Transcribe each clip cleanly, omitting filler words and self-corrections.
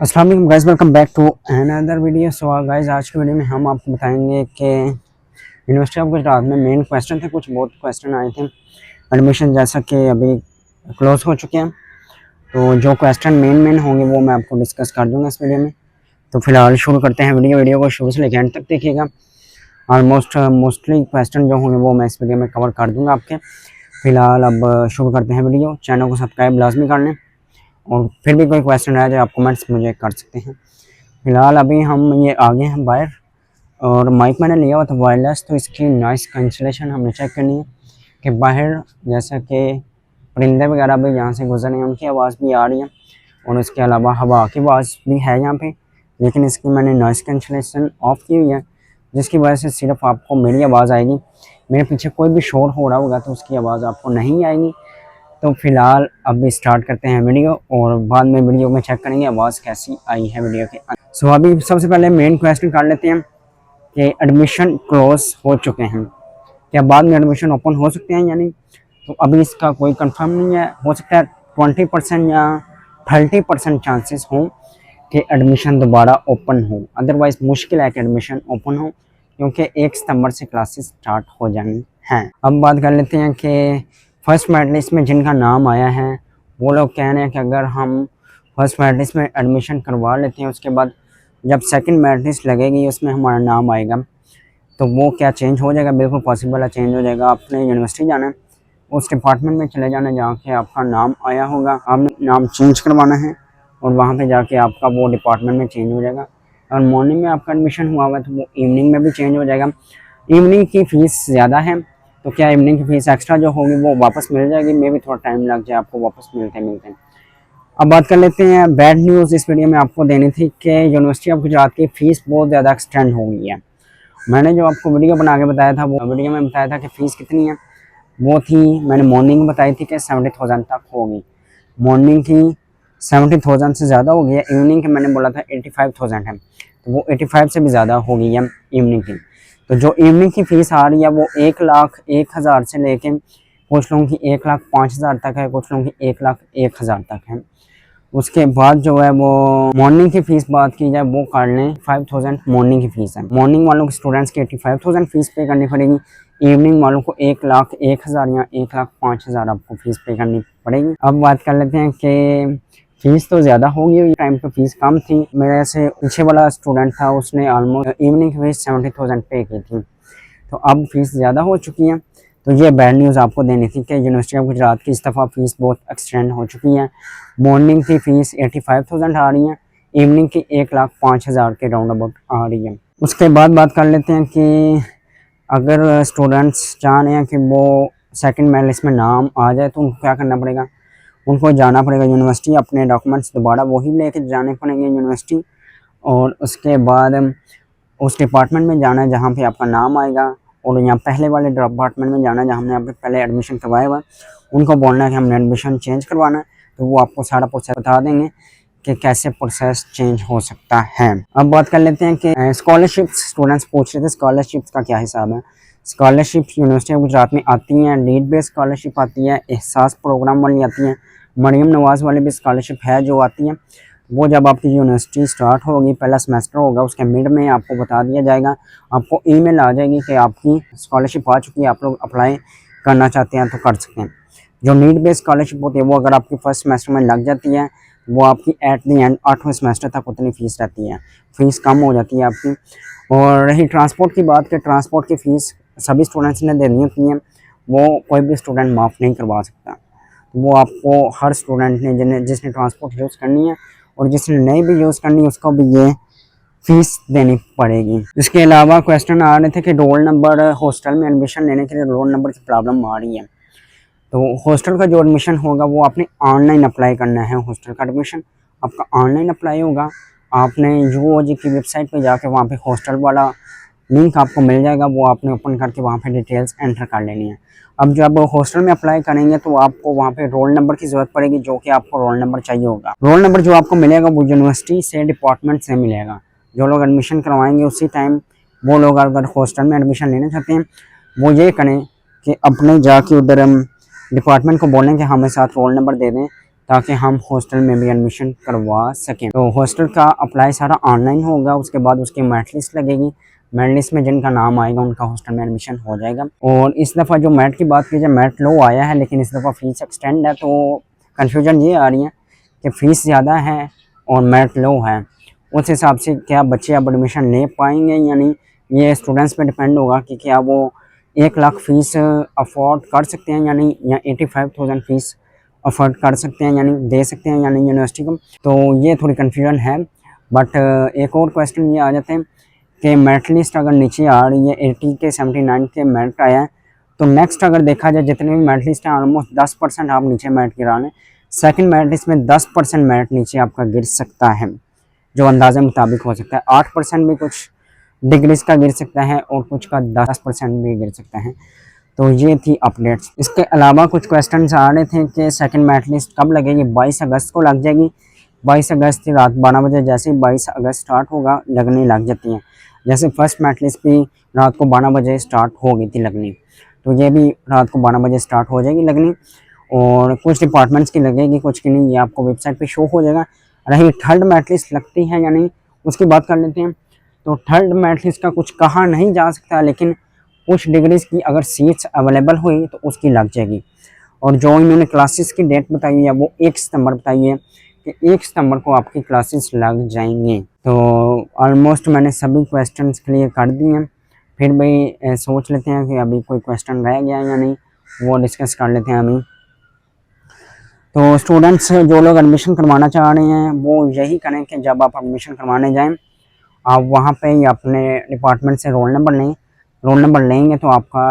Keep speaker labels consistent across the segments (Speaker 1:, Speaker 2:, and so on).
Speaker 1: अस्सलाम वालेकुम guys, welcome back to another video. So guys, आज की वीडियो में हम आपको बताएंगे कि यूनिवर्सिटी ऑफ गुजरात में मेन क्वेश्चन थे, कुछ बहुत क्वेश्चन आए थे। एडमिशन जैसा कि अभी क्लोज हो चुके हैं, तो जो क्वेश्चन मेन होंगे वो मैं आपको डिस्कस कर दूंगा इस वीडियो में। तो फिलहाल शुरू करते हैं वीडियो को शुरू से लेकर एंड तक देखिएगा। मोस्टली क्वेश्चन जो होंगे वो मैं इस वीडियो में कवर कर दूँगा आपके। फिलहाल अब शुरू करते हैं वीडियो। चैनल को सब्सक्राइब लाजमी कर लें और फिर भी कोई क्वेश्चन रहे जो आप कमेंट्स मुझे कर सकते हैं। फिलहाल अभी हम ये आगे हैं बाहर, और माइक मैंने लिया हुआ था वायरलेस, तो इसकी नॉइस कैंसिलेशन हमने चेक करनी है कि बाहर जैसा कि परिंदे वगैरह भी यहाँ से गुजर रहे हैं, उनकी आवाज़ भी आ रही है, और इसके अलावा हवा की आवाज़ भी है यहाँ पे, लेकिन इसकी मैंने नॉइस कैंसिलेशन ऑफ की हुई है, जिसकी वजह से सिर्फ आपको मेरी आवाज़ आएगी। मेरे पीछे कोई भी शोर हो रहा होगा तो उसकी आवाज़ आपको नहीं आएगी। तो फिलहाल अभी स्टार्ट करते हैं वीडियो, और बाद में वीडियो में चेक करेंगे आवाज़ कैसी आई है वीडियो के अंदर। सो अभी सबसे पहले मेन क्वेश्चन कर लेते हैं कि एडमिशन क्लोज हो चुके हैं, क्या बाद में एडमिशन ओपन हो सकते हैं या नहीं। तो अभी इसका कोई कंफर्म नहीं है, हो सकता है 20% या 30% चांसेस हों कि एडमिशन दोबारा ओपन हो, अदरवाइज़ मुश्किल है कि एडमिशन ओपन हो, क्योंकि 1 सितंबर से क्लासेस स्टार्ट हो जानी हैं। अब बात कर लेते हैं कि फर्स्ट मेरिट लिस्ट में जिनका नाम आया है वो लोग कह रहे हैं कि अगर हम फर्स्ट मेरिट लिस्ट में एडमिशन करवा लेते हैं, उसके बाद जब सेकंड मेरिट लिस्ट लगेगी उसमें हमारा नाम आएगा, तो वो क्या चेंज हो जाएगा। बिल्कुल पॉसिबल है, चेंज हो जाएगा। आपने यूनिवर्सिटी जाना है, उस डिपार्टमेंट में चले जाना जहाँ के आपका नाम आया होगा, आपने नाम चेंज करवाना है, और वहाँ पे जाके आपका वो डिपार्टमेंट में चेंज हो जाएगा। और मॉर्निंग में आपका एडमिशन हुआ हुआ है तो वो इवनिंग में भी चेंज हो जाएगा। इवनिंग की फ़ीस ज़्यादा है, तो क्या इवनिंग की फ़ीस एक्स्ट्रा जो होगी वो वापस मिल जाएगी, मे भी थोड़ा टाइम लग जाए आपको वापस मिलते। अब बात कर लेते हैं बैड न्यूज़ इस वीडियो में आपको देनी थी कि यूनिवर्सिटी ऑफ गुजरात की फ़ीस बहुत ज़्यादा एक्सटेंड हो गई है। मैंने जो आपको वीडियो बना के बताया था, वो वीडियो में बताया था कि फ़ीस कितनी है, वो थी, मैंने मॉर्निंग बताई थी कि 70,000 तक होगी। मॉर्निंग की 70,000 से ज़्यादा हो गई है। इवनिंग की मैंने बोला था 85,000 है, तो वो 85 से भी ज़्यादा हो गई है इवनिंग की। तो जो इवनिंग की फ़ीस आ रही है वो 1,01,000 से लेके कुछ लोगों की 1,05,000 तक है, कुछ लोगों की 1,01,000 तक है। उसके बाद जो है वो मॉर्निंग की फ़ीस बात की जाए वो कर लें 5,000 मॉर्निंग की फ़ीस है। मॉर्निंग वालों को स्टूडेंट्स की 85,000 फ़ीस पे करनी पड़ेगी। इवनिंग वालों को 1,01,000 या 1,05,000 आपको फ़ीस पे करनी पड़ेगी। अब बात कर लेते हैं कि फ़ीस तो ज़्यादा होगी, टाइम पे फ़ीस कम थी। मेरे से पीछे वाला स्टूडेंट था, उसने ऑलमोस्ट इवनिंग की फ़ीस 70,000 पे की थी, तो अब फ़ीस ज़्यादा हो चुकी है। तो ये बैड न्यूज़ आपको देनी थी कि यूनिवर्सिटी ऑफ गुजरात की इस दफ़ा फ़ीस बहुत एक्सटेंड हो चुकी है। मॉर्निंग की फ़ीस 85,000 आ रही है, इवनिंग की 1,05,000 के राउंड अबाउट आ रही है। उसके बाद बात कर लेते हैं कि अगर स्टूडेंट्स चाह रहे हैं कि वो सेकंड मेरिट लिस्ट में नाम आ जाए तो उनको क्या करना पड़ेगा। उनको जाना पड़ेगा यूनिवर्सिटी, अपने डॉक्यूमेंट्स दोबारा वही लेके जाने पड़ेंगे यूनिवर्सिटी, और उसके बाद उस डिपार्टमेंट में जाना है जहाँ पे आपका नाम आएगा, और यहाँ पहले वाले डिपार्टमेंट में जाना है जहाँ हमने यहाँ पे पहले एडमिशन करवाया हुआ है, उनको बोलना है कि हमने एडमिशन चेंज करवाना है, तो वो आपको सारा प्रोसेस बता देंगे कि कैसे प्रोसेस चेंज हो सकता है। अब बात कर लेते हैं कि स्कॉलरशिप्स, स्टूडेंट्स पूछ रहे थे स्कॉलरशिप्स का क्या हिसाब है। स्कॉलरशिप यूनिवर्सिटी ऑफ गुजरात में आती हैं, नीड बेस्ड स्कॉलरशिप आती है, एहसास प्रोग्राम वाली आती हैं, मरियम नवाज़ वाली भी स्कॉलरशिप है जो आती है। वो जब आपकी यूनिवर्सिटी स्टार्ट होगी, पहला सेमेस्टर होगा, उसके मिड में आपको बता दिया जाएगा, आपको ईमेल आ जाएगी कि आपकी स्कॉलरशिप आ चुकी है, आप लोग अप्लाई करना चाहते हैं तो कर सकते हैं। जो नीड बेस्ड स्कॉलरशिप होती है वो अगर आपकी फर्स्ट सेमेस्टर में लग जाती है, वो आपकी एट द एंड 8वें सेमेस्टर तक उतनी फ़ीस रहती है, फ़ीस कम हो जाती है आपकी। और रही ट्रांसपोर्ट की बात, कि ट्रांसपोर्ट की फ़ीस सभी स्टूडेंट्स ने देनी होती है, वो कोई भी स्टूडेंट माफ़ नहीं करवा सकता। वो आपको हर स्टूडेंट ने जिसने ट्रांसपोर्ट यूज़ करनी है और जिसने नहीं भी यूज़ करनी है उसको भी ये फ़ीस देनी पड़ेगी। इसके अलावा क्वेश्चन आ रहे थे कि रोल नंबर, हॉस्टल में एडमिशन लेने के लिए रोल नंबर की प्रॉब्लम आ रही है। तो हॉस्टल का जो एडमिशन होगा वो आपने ऑनलाइन अप्लाई करना है। हॉस्टल का एडमिशन आपका ऑनलाइन अप्लाई होगा। आपने यूओजी की वेबसाइट पे जाके वहाँ पे हॉस्टल वाला लिंक आपको मिल जाएगा, वो आपने ओपन करके वहाँ पे डिटेल्स एंटर कर लेनी है। अब जब हॉस्टल में अप्लाई करेंगे तो आपको वहाँ पे रोल नंबर की ज़रूरत पड़ेगी, जो कि आपको रोल नंबर चाहिए होगा। रोल नंबर जो आपको मिलेगा वो यूनिवर्सिटी से, डिपार्टमेंट से मिलेगा। जो लोग एडमिशन करवाएंगे उसी टाइम, वो लोग अगर हॉस्टल में एडमिशन लेना चाहते हैं वो ये करें कि अपने जाके उधर डिपार्टमेंट को बोलें कि हमें साथ रोल नंबर दे दें, ताकि हम हॉस्टल में भी एडमिशन करवा सकें। तो हॉस्टल का अप्लाई सारा ऑनलाइन होगा, उसके बाद उसकी मेरिट लिस्ट लगेगी, मेरिट लिस्ट में जिनका नाम आएगा उनका हॉस्टल में एडमिशन हो जाएगा। और इस दफ़ा जो मेरिट की बात की जाए, मेरिट लो आया है लेकिन इस दफ़ा फ़ीस एक्सटेंड है, तो कन्फ्यूजन ये आ रही है कि फ़ीस ज़्यादा है और मेरिट लो है, उस हिसाब से क्या बच्चे अब एडमिशन ले पाएंगे या नहीं, ये स्टूडेंट्स पे डिपेंड होगा कि क्या वो 1 लाख फ़ीस अफोर्ड कर सकते हैं या नहीं, या 85,000 फ़ीस अफोर्ड कर सकते हैं या नहीं, दे सकते हैं या नहीं यूनिवर्सिटी को। तो ये थोड़ी कन्फ्यूजन है। बट एक और क्वेश्चन ये आ जाते हैं कि मेरिट लिस्ट अगर नीचे आ रही है 80 के 79 के मेरिट आया है, तो नेक्स्ट अगर देखा जाए जितने भी मेरिट लिस्ट हैं ऑलमोस्ट 10% आप नीचे मेरिट गिरा लें। सेकंड मेरिट लिस्ट में 10% मेरिट नीचे आपका गिर सकता है, जो अंदाजे मुताबिक हो सकता है। 8% भी कुछ डिग्रीज का गिर सकता है और कुछ का 10% भी गिर सकता है। तो ये थी अपडेट्स। इसके अलावा कुछ क्वेश्चन आ रहे थे कि सेकंड मेरिट लिस्ट कब लगेगी। 22 अगस्त को लग जाएगी। 22 अगस्त की रात 12 बजे जैसे ही 22 अगस्त स्टार्ट होगा लगने लग जाती हैं। जैसे फर्स्ट मेरिट लिस्ट भी रात को 12 बजे स्टार्ट हो गई थी लगनी, तो ये भी रात को 12 बजे स्टार्ट हो जाएगी लगनी। और कुछ डिपार्टमेंट्स की लगेगी, कुछ की नहीं, ये आपको वेबसाइट पे शो हो जाएगा। रही थर्ड मेरिट लिस्ट लगती है या नहीं, उसकी बात कर लेते हैं। तो थर्ड मेरिट लिस्ट का कुछ कहा नहीं जा सकता, लेकिन कुछ डिग्रीज की अगर सीट्स अवेलेबल हुई तो उसकी लग जाएगी। और जो इन्होंने क्लासेस की डेट बताई है वो 1 सितंबर बताई है कि 1 सितंबर को आपकी क्लासेस लग जाएंगे। तो ऑलमोस्ट मैंने सभी क्वेश्चंस क्लियर कर दिए हैं। फिर भी सोच लेते हैं कि अभी कोई क्वेश्चन रह गया या नहीं, वो डिस्कस कर लेते हैं अभी। तो स्टूडेंट्स जो लोग एडमिशन करवाना चाह रहे हैं वो यही करें कि जब आप एडमिशन करवाने जाएं, आप वहाँ पे ही अपने डिपार्टमेंट से रोल नंबर लें। रोल नंबर लेंगे तो आपका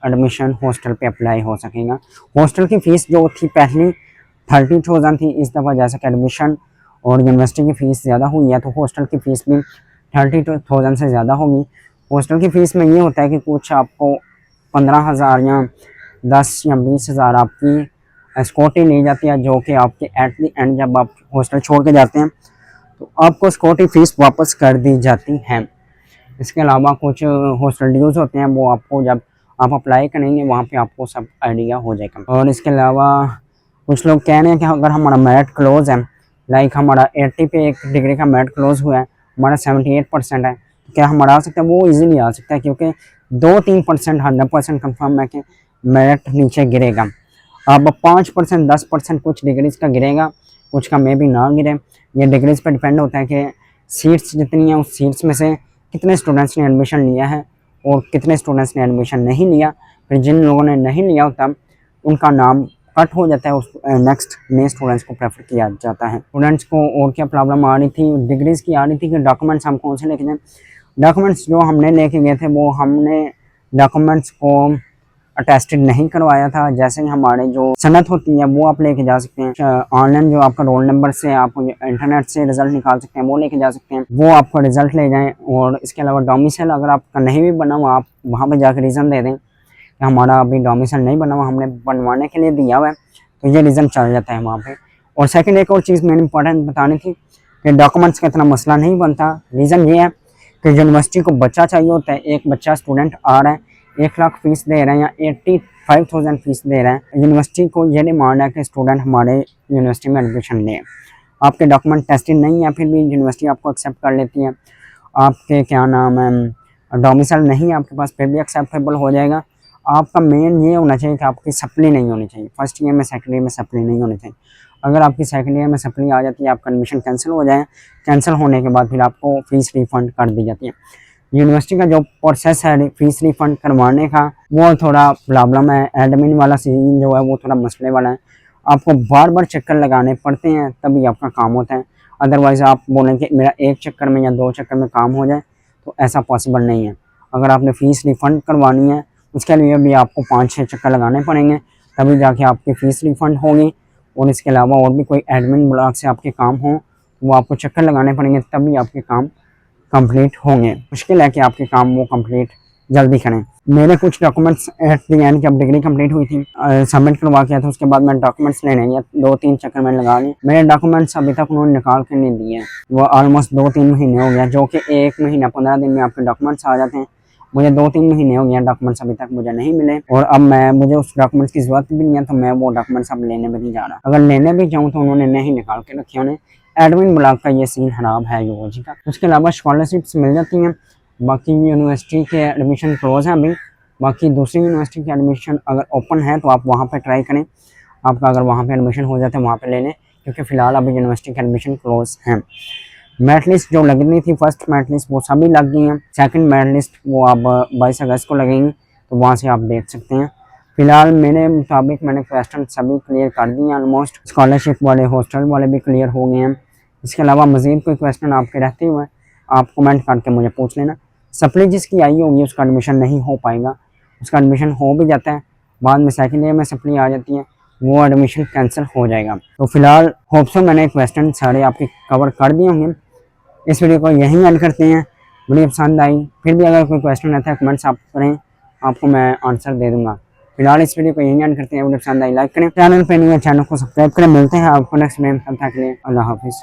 Speaker 1: एडमिशन हॉस्टल पे अप्लाई हो सकेगा। हॉस्टल की फ़ीस जो थी पहले 30,000 थी, इस दफ़ा जैसा कि एडमिशन और यूनिवर्सिटी की फ़ीस ज़्यादा हुई है तो हॉस्टल की फ़ीस भी 32,000 से ज़्यादा होगी। हॉस्टल की फ़ीस में ये होता है कि कुछ आपको 15,000 या 10 या 20,000 आपकी सिक्योरिटी ली जाती है, जो कि आपके एट द एंड जब आप हॉस्टल छोड़ के जाते हैं तो आपको सिक्योरिटी फ़ीस वापस कर दी जाती है। इसके अलावा कुछ हॉस्टल ड्यूज़ होते हैं, वो आपको जब आप अप्लाई करेंगे वहाँ पे आपको सब आइडिया हो जाएगा। और इसके अलावा कुछ लोग कह रहे हैं कि अगर हमारा मेरिट क्लोज़ है, लाइक हमारा 80 पे एक डिग्री का मेरिट क्लोज़ हुआ है, हमारा 78% है, तो क्या हमारा आ सकता है? वो ईज़िली आ सकता है, क्योंकि 2-3% 100% कन्फर्म है कि मेरिट नीचे गिरेगा। अब 5% 10% कुछ डिग्रीज़ का गिरेगा, कुछ का मे भी ना गिरे। ये डिग्रीज़ पर डिपेंड होता है कि सीट्स जितनी हैं उस सीट्स में से कितने स्टूडेंट्स ने एडमिशन लिया है और कितने स्टूडेंट्स ने एडमिशन नहीं लिया। फिर जिन लोगों ने नहीं लिया होता उनका नाम कट हो जाता है, उस नेक्स्ट नए स्टूडेंट्स को प्रेफर किया जाता है। स्टूडेंट्स को और क्या प्रॉब्लम आ रही थी, डिग्रीज़ की आ रही थी कि डॉक्यूमेंट्स हम कौन से लेके जाएँ। डॉक्यूमेंट्स जो हमने लेके गए थे वो हमने डॉक्यूमेंट्स को अटेस्टेड नहीं करवाया था। जैसे ही हमारे जो सनद होती है वो आप लेके जा सकते हैं। ऑनलाइन जो आपका रोल नंबर से आप इंटरनेट से रिजल्ट निकाल सकते हैं, वो लेके जा सकते हैं, वो आपका रिजल्ट ले जाएं। और इसके अलावा डोमिसाइल अगर आपका नहीं भी बना हुआ, आप वहाँ पे जाकर रीज़न दे दें कि हमारा अभी डोमिसाइल नहीं बना हुआ, हमने बनवाने के लिए दिया हुआ है, तो ये रीज़न चल जाता है वहाँ पर। और सेकेंड एक और चीज़ मैंने इंपॉर्टेंट बतानी थी कि डॉक्यूमेंट्स का इतना मसला नहीं बनता। रीज़न ये है कि यूनिवर्सिटी को बच्चा चाहिए होता है। एक बच्चा स्टूडेंट आ रहा है, 1 लाख फ़ीस दे रहे हैं या 85,000 फ़ीस दे रहे हैं, यूनिवर्सिटी को ये डिमांड है कि स्टूडेंट हमारे यूनिवर्सिटी में एडमिशन लें। आपके डॉक्यूमेंट टेस्टेड नहीं है फिर भी यूनिवर्सिटी आपको एक्सेप्ट कर लेती है। आपके क्या नाम है डोमिसाइल नहीं है आपके पास, फिर भी एक्सेप्टेबल हो जाएगा। आपका मेन ये होना चाहिए कि आपकी सप्ली नहीं होनी चाहिए, फर्स्ट ईयर में सेकेंड ईयर में सप्ली नहीं होनी चाहिए। अगर आपकी सेकेंड ईयर में सप्ली आ जाती है, आपका एडमिशन कैंसिल हो जाए, कैंसिल होने के बाद फिर आपको फ़ीस रिफ़ंड कर दी जाती है। यूनिवर्सिटी का जो प्रोसेस है फ़ीस रिफ़ंड करवाने का वो थोड़ा प्रॉब्लम है। एडमिन वाला सीन जो है वो थोड़ा मसले वाला है, आपको बार बार चक्कर लगाने पड़ते हैं तभी आपका काम होता है। अदरवाइज़ आप बोलें कि मेरा 1 चक्कर में या 2 चक्कर में काम हो जाए, तो ऐसा पॉसिबल नहीं है। अगर आपने फ़ीस रिफ़ंड करवानी है उसके लिए भी आपको 5-6 चक्कर लगाने पड़ेंगे, तभी जाके आपकी फ़ीस रिफ़ंड होगी। और इसके अलावा और भी कोई एडमिन ब्लॉक से आपके काम हो वो आपको चक्कर लगाने पड़ेंगे, तभी आपके काम कंप्लीट होंगे। मुश्किल है कि आपके काम वो कंप्लीट जल्दी करें। मेरे कुछ डॉक्यूमेंट्स एट द एंड जब डिग्री कंप्लीट हुई थी सबमिट करवा किया था, उसके बाद मैं डॉक्यूमेंट्स लेने गया, 2-3 चक्कर मैंने लगा लिए। मेरे डॉक्यूमेंट्स अभी तक उन्होंने निकाल के नहीं दिए, वो ऑलमोस्ट 2-3 महीने हो गया, जो कि 1 महीना 15 दिन में आपके डॉक्यूमेंट्स आ जाते हैं। मुझे 2-3 महीने हो गए डॉक्यूमेंट्स अभी तक मुझे नहीं मिले, और अब मुझे उस डॉक्यूमेंट्स की ज़रूरत भी नहीं है, तो मैं वो डॉक्यूमेंट्स अब लेने भी नहीं जा रहा। अगर लेने भी जाऊँ तो उन्होंने नहीं निकाल के रखे उन्हें। एडमिन ब्लॉक का ये सीन खराब है यूजी का। उसके अलावा स्कॉलरशिप्स मिल जाती हैं। बाकी यूनिवर्सिटी के एडमिशन क्लोज हैं अभी। बाकी दूसरी यूनिवर्सिटी की एडमिशन अगर ओपन है तो आप वहाँ पे ट्राई करें। आपका अगर वहाँ पे एडमिशन हो जाता है वहाँ पे ले लें, क्योंकि फ़िलहाल अभी यूनिवर्सिटी के एडमिशन क्लोज हैं। मेरिट लिस्ट जो लगनी थी, फर्स्ट मेरिट लिस्ट वो सभी लग गई हैं। सेकंड मेरिट लिस्ट वो अब 22 अगस्त को लगेंगी, तो वहाँ से आप देख सकते हैं। फिलहाल मेरे मुताबिक मैंने क्वेश्चन सभी क्लियर कर दिए ऑलमोस्ट। स्कॉलरशिप वाले, हॉस्टल वाले भी क्लियर हो गए हैं। इसके अलावा मज़ीद कोई क्वेश्चन आपके रहते हुए आप कमेंट करके मुझे पूछ लेना। सप्ली जिसकी आई होगी उसका एडमिशन नहीं हो पाएगा। उसका एडमिशन हो भी जाता है, बाद में सेकेंड ईयर में सप्ली आ जाती है, वो एडमिशन कैंसिल हो जाएगा। तो फिलहाल होप सो मैंने क्वेश्चन सारे आपके कवर कर दिए होंगे। इस वीडियो को यहीं एंड करते हैं। वीडियो पसंद आई, फिर भी अगर कोई क्वेश्चन रहता है कमेंट्स आप करें, आपको मैं आंसर दे दूंगा। फिलहाल इस वीडियो को यहीं एंड करते हैं। वीडियो पसंद आई लाइक करें, चैनल पे नहीं है चैनल को सब्सक्राइब करें। मिलते हैं आपको नेक्स्ट वीडियो में, तब तक के लिए अल्लाह हाफिज़।